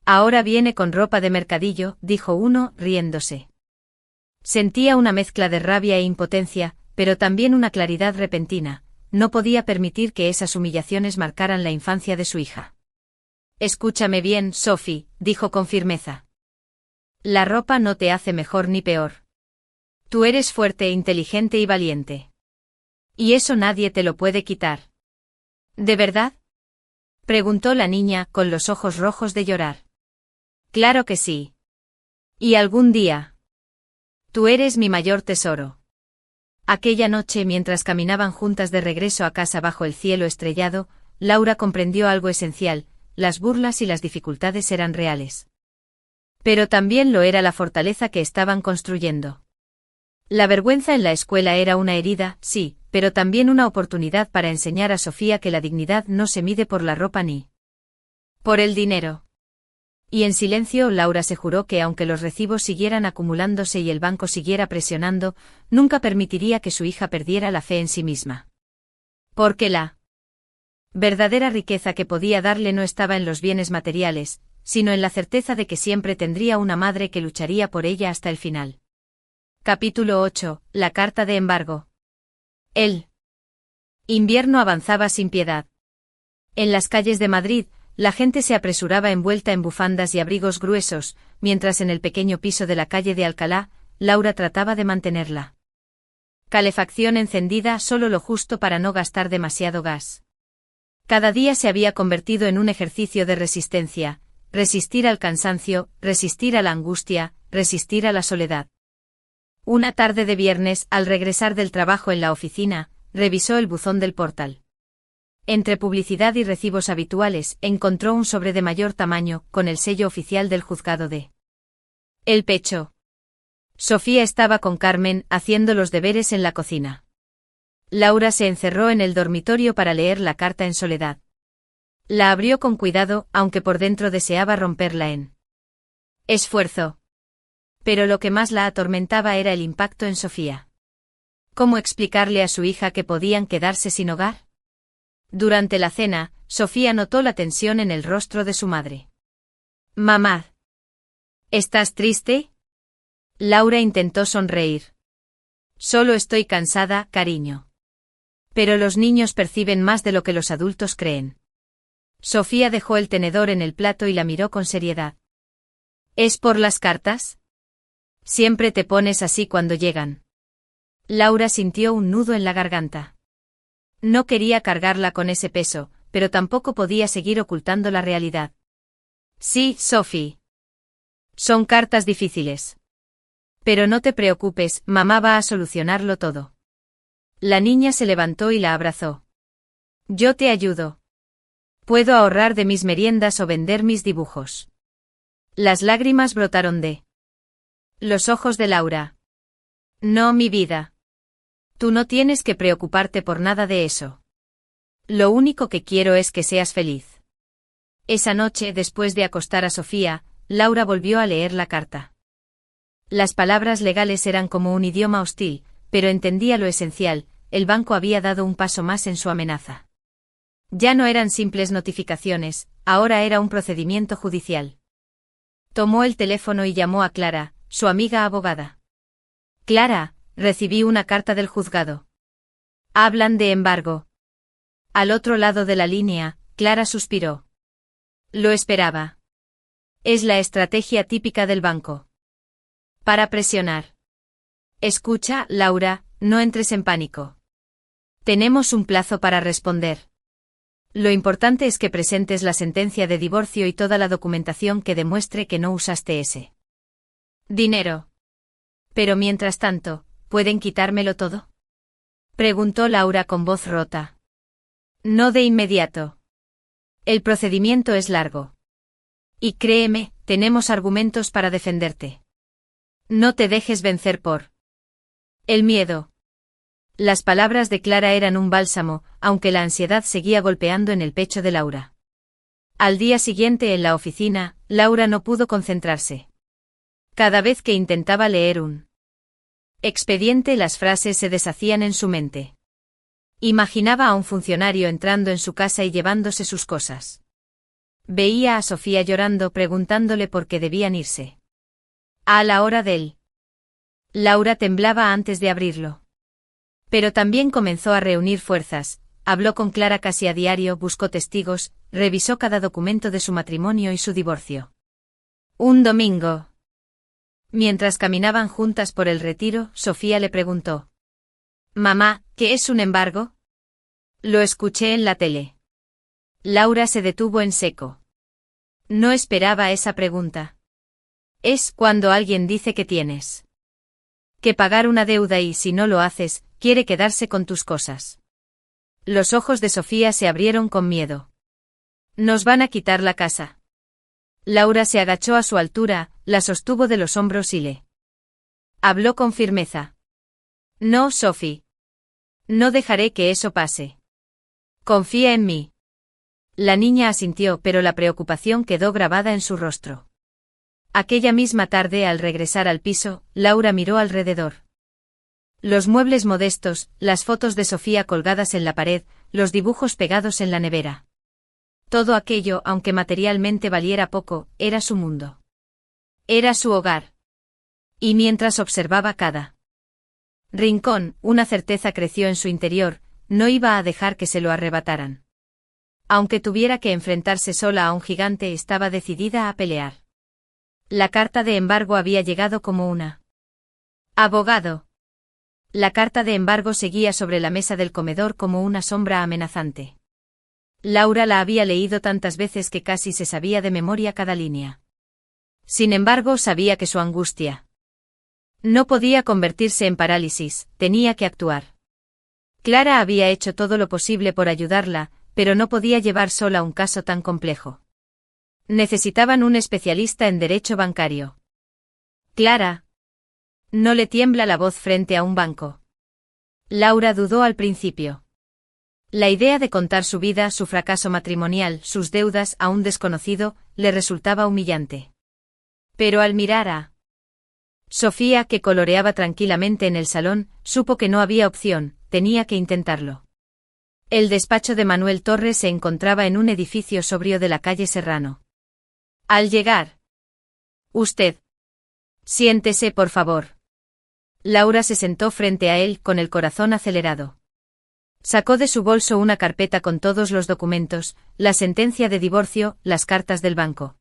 Ahora viene con ropa de mercadillo, dijo uno, riéndose. Sentía una mezcla de rabia e impotencia, pero también una claridad repentina. No podía permitir que esas humillaciones marcaran la infancia de su hija. Escúchame bien, Sophie, dijo con firmeza. La ropa no te hace mejor ni peor. Tú eres fuerte, inteligente y valiente. Y eso nadie te lo puede quitar. ¿De verdad?, preguntó la niña, con los ojos rojos de llorar. Claro que sí. Y algún día. Tú eres mi mayor tesoro. Aquella noche, mientras caminaban juntas de regreso a casa bajo el cielo estrellado, Laura comprendió algo esencial: las burlas y las dificultades eran reales. Pero también lo era la fortaleza que estaban construyendo. La vergüenza en la escuela era una herida, sí, pero también una oportunidad para enseñar a Sofía que la dignidad no se mide por la ropa ni por el dinero. Y en silencio, Laura se juró que aunque los recibos siguieran acumulándose y el banco siguiera presionando, nunca permitiría que su hija perdiera la fe en sí misma. Porque la verdadera riqueza que podía darle no estaba en los bienes materiales, sino en la certeza de que siempre tendría una madre que lucharía por ella hasta el final. Capítulo 8. La carta de embargo. El invierno avanzaba sin piedad. En las calles de Madrid, la gente se apresuraba envuelta en bufandas y abrigos gruesos, mientras en el pequeño piso de la calle de Alcalá, Laura trataba de mantenerla calefacción encendida, solo lo justo para no gastar demasiado gas. Cada día se había convertido en un ejercicio de resistencia, resistir al cansancio, resistir a la angustia, resistir a la soledad. Una tarde de viernes, al regresar del trabajo en la oficina, revisó el buzón del portal. Entre publicidad y recibos habituales, encontró un sobre de mayor tamaño, con el sello oficial del juzgado de El Pecho. Sofía estaba con Carmen, haciendo los deberes en la cocina. Laura se encerró en el dormitorio para leer la carta en soledad. La abrió con cuidado, aunque por dentro deseaba romperla en esfuerzo. Pero lo que más la atormentaba era el impacto en Sofía. ¿Cómo explicarle a su hija que podían quedarse sin hogar? Durante la cena, Sofía notó la tensión en el rostro de su madre. «Mamá. ¿Estás triste?» Laura intentó sonreír. «Solo estoy cansada, cariño». Pero los niños perciben más de lo que los adultos creen. Sofía dejó el tenedor en el plato y la miró con seriedad. «¿Es por las cartas? Siempre te pones así cuando llegan». Laura sintió un nudo en la garganta. No quería cargarla con ese peso, pero tampoco podía seguir ocultando la realidad. «Sí, Sophie. Son cartas difíciles. Pero no te preocupes, mamá va a solucionarlo todo». La niña se levantó y la abrazó. «Yo te ayudo. Puedo ahorrar de mis meriendas o vender mis dibujos». Las lágrimas brotaron de los ojos de Laura. «No, mi vida. Tú no tienes que preocuparte por nada de eso. Lo único que quiero es que seas feliz». Esa noche, después de acostar a Sofía, Laura volvió a leer la carta. Las palabras legales eran como un idioma hostil, pero entendía lo esencial: el banco había dado un paso más en su amenaza. Ya no eran simples notificaciones, ahora era un procedimiento judicial. Tomó el teléfono y llamó a Clara, su amiga abogada. «Clara, recibí una carta del juzgado. Hablan de embargo». Al otro lado de la línea, Clara suspiró. «Lo esperaba. Es la estrategia típica del banco. Para presionar. Escucha, Laura, no entres en pánico. Tenemos un plazo para responder. Lo importante es que presentes la sentencia de divorcio y toda la documentación que demuestre que no usaste ese dinero. Pero mientras tanto, ¿pueden quitármelo todo?», preguntó Laura con voz rota. «No de inmediato. El procedimiento es largo. Y créeme, tenemos argumentos para defenderte. No te dejes vencer por el miedo». Las palabras de Clara eran un bálsamo, aunque la ansiedad seguía golpeando en el pecho de Laura. Al día siguiente en la oficina, Laura no pudo concentrarse. Cada vez que intentaba leer un expediente, las frases se deshacían en su mente. Imaginaba a un funcionario entrando en su casa y llevándose sus cosas. Veía a Sofía llorando, preguntándole por qué debían irse. A la hora del Laura temblaba antes de abrirlo. Pero también comenzó a reunir fuerzas, habló con Clara casi a diario, buscó testigos, revisó cada documento de su matrimonio y su divorcio. Un domingo, mientras caminaban juntas por el retiro, Sofía le preguntó: «Mamá, ¿qué es un embargo?». «Lo escuché en la tele». Laura se detuvo en seco. No esperaba esa pregunta. «Es cuando alguien dice que tienes que pagar una deuda y, si no lo haces, quiere quedarse con tus cosas». Los ojos de Sofía se abrieron con miedo. «Nos van a quitar la casa». Laura se agachó a su altura, la sostuvo de los hombros y le habló con firmeza. «No, Sophie. No dejaré que eso pase. Confía en mí». La niña asintió, pero la preocupación quedó grabada en su rostro. Aquella misma tarde, al regresar al piso, Laura miró alrededor. Los muebles modestos, las fotos de Sofía colgadas en la pared, los dibujos pegados en la nevera. Todo aquello, aunque materialmente valiera poco, era su mundo. Era su hogar. Y mientras observaba cada rincón, una certeza creció en su interior: no iba a dejar que se lo arrebataran. Aunque tuviera que enfrentarse sola a un gigante, estaba decidida a pelear. La carta de embargo había llegado como una abogado. La carta de embargo seguía sobre la mesa del comedor como una sombra amenazante. Laura la había leído tantas veces que casi se sabía de memoria cada línea. Sin embargo, sabía que su angustia no podía convertirse en parálisis, tenía que actuar. Clara había hecho todo lo posible por ayudarla, pero no podía llevar sola un caso tan complejo. Necesitaban un especialista en derecho bancario. Clara. No le tiembla la voz frente a un banco. Laura dudó al principio. La idea de contar su vida, su fracaso matrimonial, sus deudas a un desconocido, le resultaba humillante. Pero al mirar a Sofía, que coloreaba tranquilamente en el salón, supo que no había opción, tenía que intentarlo. El despacho de Manuel Torres se encontraba en un edificio sobrio de la calle Serrano. Al llegar. Usted. Siéntese, por favor. Laura se sentó frente a él con el corazón acelerado. Sacó de su bolso una carpeta con todos los documentos, la sentencia de divorcio, las cartas del banco.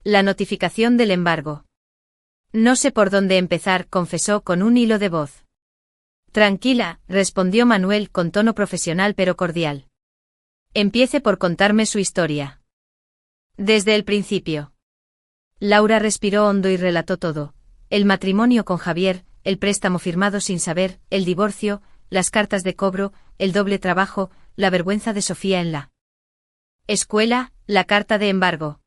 La notificación del embargo. No sé por dónde empezar, confesó con un hilo de voz. Tranquila, respondió Manuel con tono profesional pero cordial. Empiece por contarme su historia. Desde el principio. Laura respiró hondo y relató todo. El matrimonio con Javier, el préstamo firmado sin saber, el divorcio, las cartas de cobro, el doble trabajo, la vergüenza de Sofía en la escuela, la carta de embargo.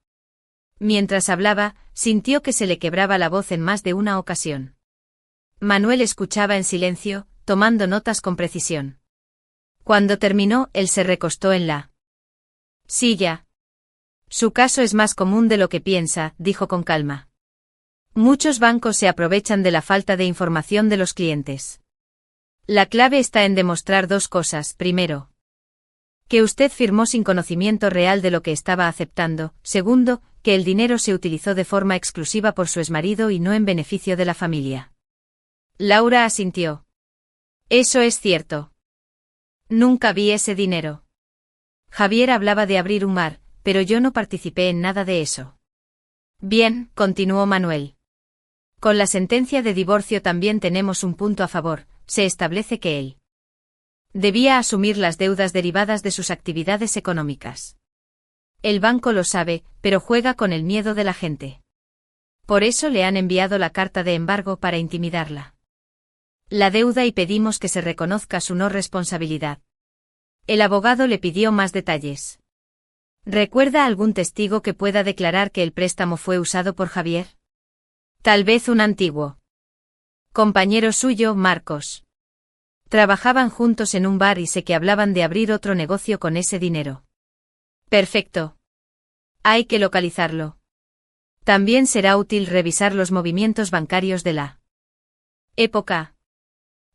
Mientras hablaba, sintió que se le quebraba la voz en más de una ocasión. Manuel escuchaba en silencio, tomando notas con precisión. Cuando terminó, él se recostó en la silla. Su caso es más común de lo que piensa, dijo con calma. Muchos bancos se aprovechan de la falta de información de los clientes. La clave está en demostrar dos cosas. Primero, que usted firmó sin conocimiento real de lo que estaba aceptando. Segundo, que el dinero se utilizó de forma exclusiva por su exmarido y no en beneficio de la familia. Laura asintió. Eso es cierto. Nunca vi ese dinero. Javier hablaba de abrir un bar, pero yo no participé en nada de eso. Bien, continuó Manuel. Con la sentencia de divorcio también tenemos un punto a favor, se establece que él debía asumir las deudas derivadas de sus actividades económicas. El banco lo sabe, pero juega con el miedo de la gente. Por eso le han enviado la carta de embargo para intimidarla. La deuda y pedimos que se reconozca su no responsabilidad. El abogado le pidió más detalles. ¿Recuerda algún testigo que pueda declarar que el préstamo fue usado por Javier? Tal vez un antiguo compañero suyo, Marcos. Trabajaban juntos en un bar y sé que hablaban de abrir otro negocio con ese dinero. Perfecto. Hay que localizarlo. También será útil revisar los movimientos bancarios de la época.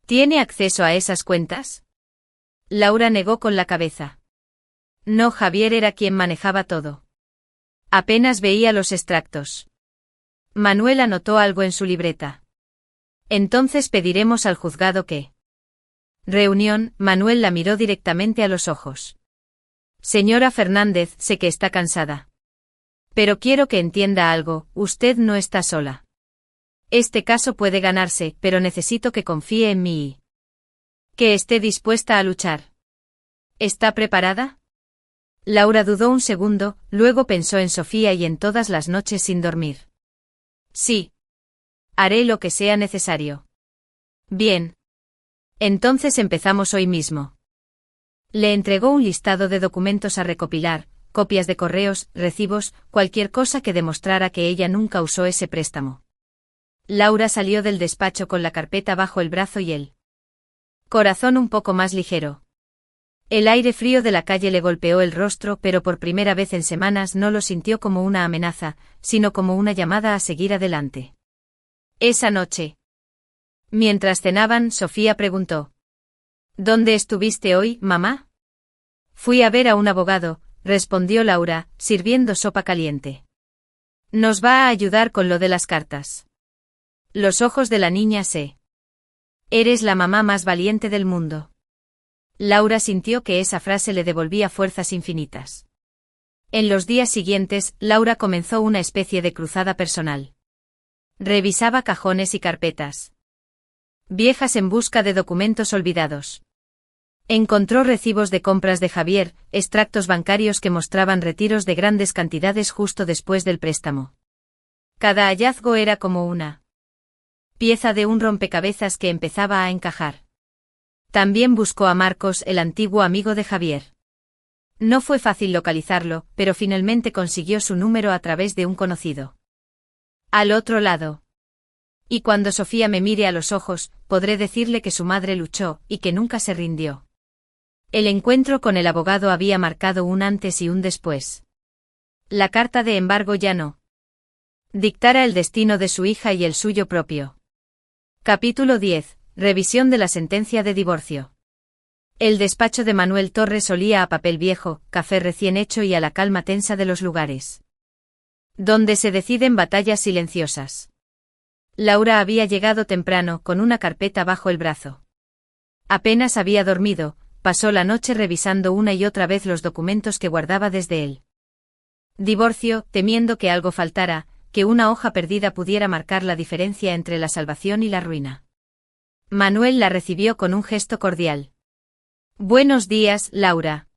¿Tiene acceso a esas cuentas? Laura negó con la cabeza. No, Javier era quien manejaba todo. Apenas veía los extractos. Manuel anotó algo en su libreta. Entonces pediremos al juzgado que. Reunión, Manuel la miró directamente a los ojos. Señora Fernández, sé que está cansada. Pero quiero que entienda algo, usted no está sola. Este caso puede ganarse, pero necesito que confíe en mí y que esté dispuesta a luchar. ¿Está preparada? Laura dudó un segundo, luego pensó en Sofía y en todas las noches sin dormir. Sí. Haré lo que sea necesario. Bien. Entonces empezamos hoy mismo. Le entregó un listado de documentos a recopilar, copias de correos, recibos, cualquier cosa que demostrara que ella nunca usó ese préstamo. Laura salió del despacho con la carpeta bajo el brazo y el corazón un poco más ligero. El aire frío de la calle le golpeó el rostro, pero por primera vez en semanas no lo sintió como una amenaza, sino como una llamada a seguir adelante. Esa noche. Mientras cenaban, Sofía preguntó. ¿Dónde estuviste hoy, mamá? Fui a ver a un abogado, respondió Laura, sirviendo sopa caliente. Nos va a ayudar con lo de las cartas. Los ojos de la niña se. Eres la mamá más valiente del mundo. Laura sintió que esa frase le devolvía fuerzas infinitas. En los días siguientes, Laura comenzó una especie de cruzada personal. Revisaba cajones y carpetas viejas en busca de documentos olvidados. Encontró recibos de compras de Javier, extractos bancarios que mostraban retiros de grandes cantidades justo después del préstamo. Cada hallazgo era como una pieza de un rompecabezas que empezaba a encajar. También buscó a Marcos, el antiguo amigo de Javier. No fue fácil localizarlo, pero finalmente consiguió su número a través de un conocido. Al otro lado. Y cuando Sofía me mire a los ojos, podré decirle que su madre luchó y que nunca se rindió. El encuentro con el abogado había marcado un antes y un después. La carta de embargo ya no dictara el destino de su hija y el suyo propio. Capítulo 10. Revisión de la sentencia de divorcio. El despacho de Manuel Torres olía a papel viejo, café recién hecho y a la calma tensa de los lugares donde se deciden batallas silenciosas. Laura había llegado temprano, con una carpeta bajo el brazo. Apenas había dormido, pasó la noche revisando una y otra vez los documentos que guardaba desde el divorcio, temiendo que algo faltara, que una hoja perdida pudiera marcar la diferencia entre la salvación y la ruina. Manuel la recibió con un gesto cordial. Buenos días, Laura.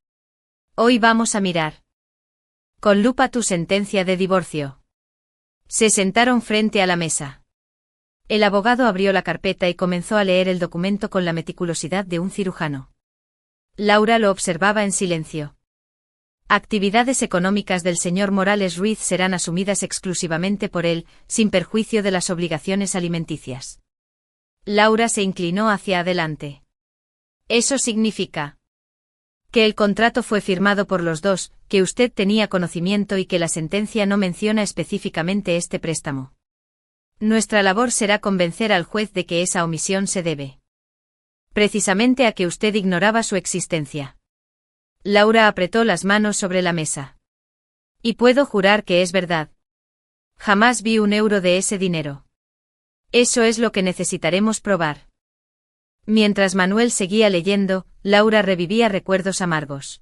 Hoy vamos a mirar con lupa tu sentencia de divorcio. Se sentaron frente a la mesa. El abogado abrió la carpeta y comenzó a leer el documento con la meticulosidad de un cirujano. Laura lo observaba en silencio. Actividades económicas del señor Morales Ruiz serán asumidas exclusivamente por él, sin perjuicio de las obligaciones alimenticias. Laura se inclinó hacia adelante. Eso significa que el contrato fue firmado por los dos, que usted tenía conocimiento y que la sentencia no menciona específicamente este préstamo. Nuestra labor será convencer al juez de que esa omisión se debe precisamente a que usted ignoraba su existencia. Laura apretó las manos sobre la mesa. Y puedo jurar que es verdad. Jamás vi un euro de ese dinero. Eso es lo que necesitaremos probar. Mientras Manuel seguía leyendo, Laura revivía recuerdos amargos.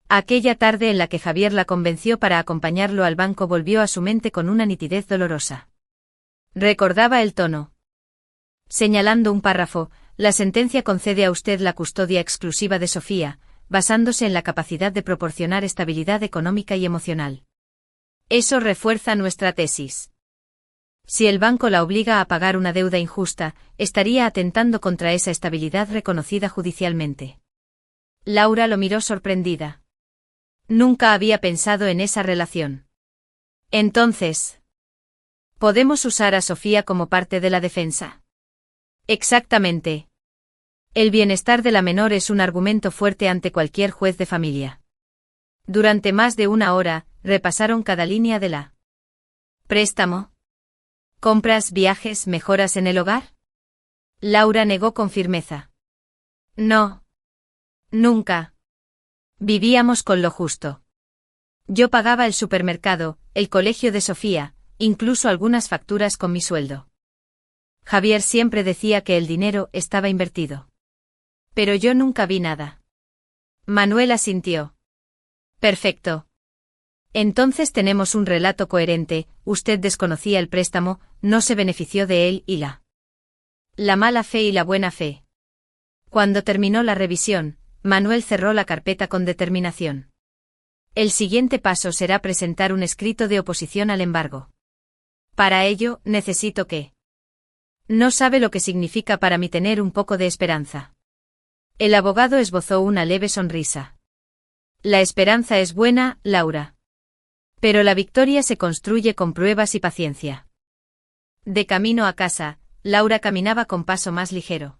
Aquella tarde en la que Javier la convenció para acompañarlo al banco volvió a su mente con una nitidez dolorosa. Recordaba el tono. Señalando un párrafo, la sentencia concede a usted la custodia exclusiva de Sofía, basándose en la capacidad de proporcionar estabilidad económica y emocional. Eso refuerza nuestra tesis. Si el banco la obliga a pagar una deuda injusta, estaría atentando contra esa estabilidad reconocida judicialmente. Laura lo miró sorprendida. Nunca había pensado en esa relación. Entonces, ¿podemos usar a Sofía como parte de la defensa? Exactamente. El bienestar de la menor es un argumento fuerte ante cualquier juez de familia. Durante más de una hora, repasaron cada línea de la préstamo. ¿Compras, viajes, mejoras en el hogar? Laura negó con firmeza. No. Nunca. Vivíamos con lo justo. Yo pagaba el supermercado, el colegio de Sofía, incluso algunas facturas con mi sueldo. Javier siempre decía que el dinero estaba invertido. Pero yo nunca vi nada. Manuel asintió. Perfecto. Entonces tenemos un relato coherente, usted desconocía el préstamo, no se benefició de él y la mala fe y la buena fe. Cuando terminó la revisión, Manuel cerró la carpeta con determinación. El siguiente paso será presentar un escrito de oposición al embargo. Para ello, necesito que... No sabe lo que significa para mí tener un poco de esperanza. El abogado esbozó una leve sonrisa. La esperanza es buena, Laura. Pero la victoria se construye con pruebas y paciencia. De camino a casa, Laura caminaba con paso más ligero.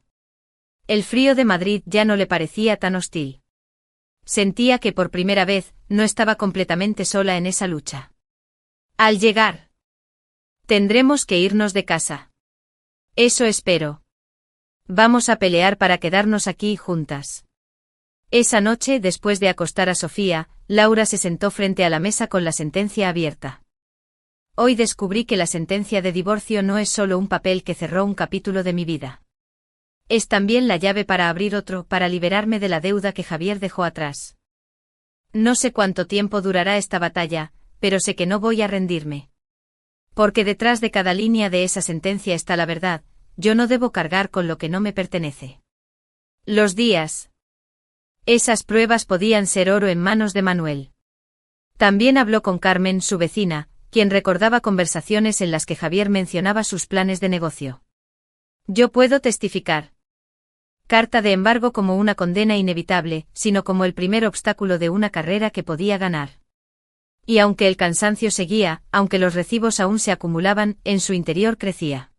El frío de Madrid ya no le parecía tan hostil. Sentía que por primera vez, no estaba completamente sola en esa lucha. Al llegar, tendremos que irnos de casa. Eso espero. Vamos a pelear para quedarnos aquí juntas. Esa noche, después de acostar a Sofía, Laura se sentó frente a la mesa con la sentencia abierta. Hoy descubrí que la sentencia de divorcio no es solo un papel que cerró un capítulo de mi vida. Es también la llave para abrir otro, para liberarme de la deuda que Javier dejó atrás. No sé cuánto tiempo durará esta batalla, pero sé que no voy a rendirme. Porque detrás de cada línea de esa sentencia está la verdad, yo no debo cargar con lo que no me pertenece. Los días Esas pruebas podían ser oro en manos de Manuel. También habló con Carmen, su vecina, quien recordaba conversaciones en las que Javier mencionaba sus planes de negocio. Yo puedo testificar. Carta de embargo como una condena inevitable, sino como el primer obstáculo de una carrera que podía ganar. Y aunque el cansancio seguía, aunque los recibos aún se acumulaban, en su interior crecía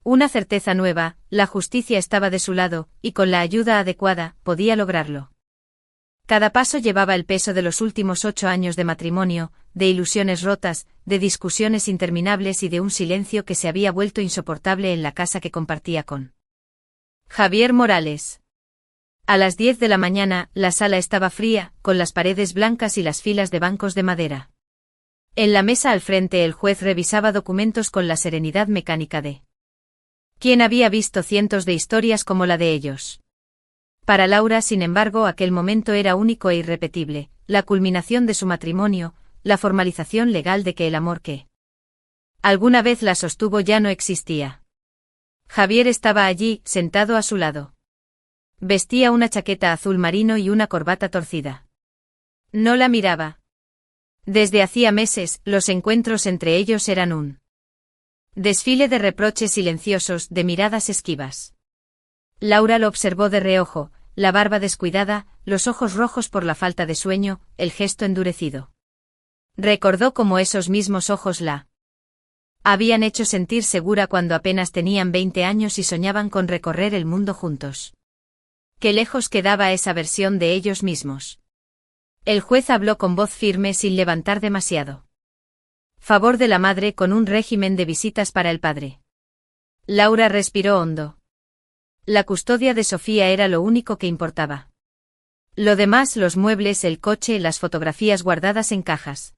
una certeza nueva: la justicia estaba de su lado, y con la ayuda adecuada, podía lograrlo. Cada paso llevaba el peso de los últimos 8 años de matrimonio, de ilusiones rotas, de discusiones interminables y de un silencio que se había vuelto insoportable en la casa que compartía con Javier Morales. A las 10 de la mañana, la sala estaba fría, con las paredes blancas y las filas de bancos de madera. En la mesa al frente el juez revisaba documentos con la serenidad mecánica de quien había visto cientos de historias como la de ellos. Para Laura, sin embargo, aquel momento era único e irrepetible, la culminación de su matrimonio, la formalización legal de que el amor que alguna vez la sostuvo ya no existía. Javier estaba allí, sentado a su lado. Vestía una chaqueta azul marino y una corbata torcida. No la miraba. Desde hacía meses, los encuentros entre ellos eran un desfile de reproches silenciosos, de miradas esquivas. Laura lo observó de reojo, la barba descuidada, los ojos rojos por la falta de sueño, el gesto endurecido. Recordó cómo esos mismos ojos la habían hecho sentir segura cuando apenas tenían 20 años y soñaban con recorrer el mundo juntos. Qué lejos quedaba esa versión de ellos mismos. El juez habló con voz firme sin levantar demasiado. Favor de la madre con un régimen de visitas para el padre. Laura respiró hondo. La custodia de Sofía era lo único que importaba. Lo demás, los muebles, el coche, las fotografías guardadas en cajas.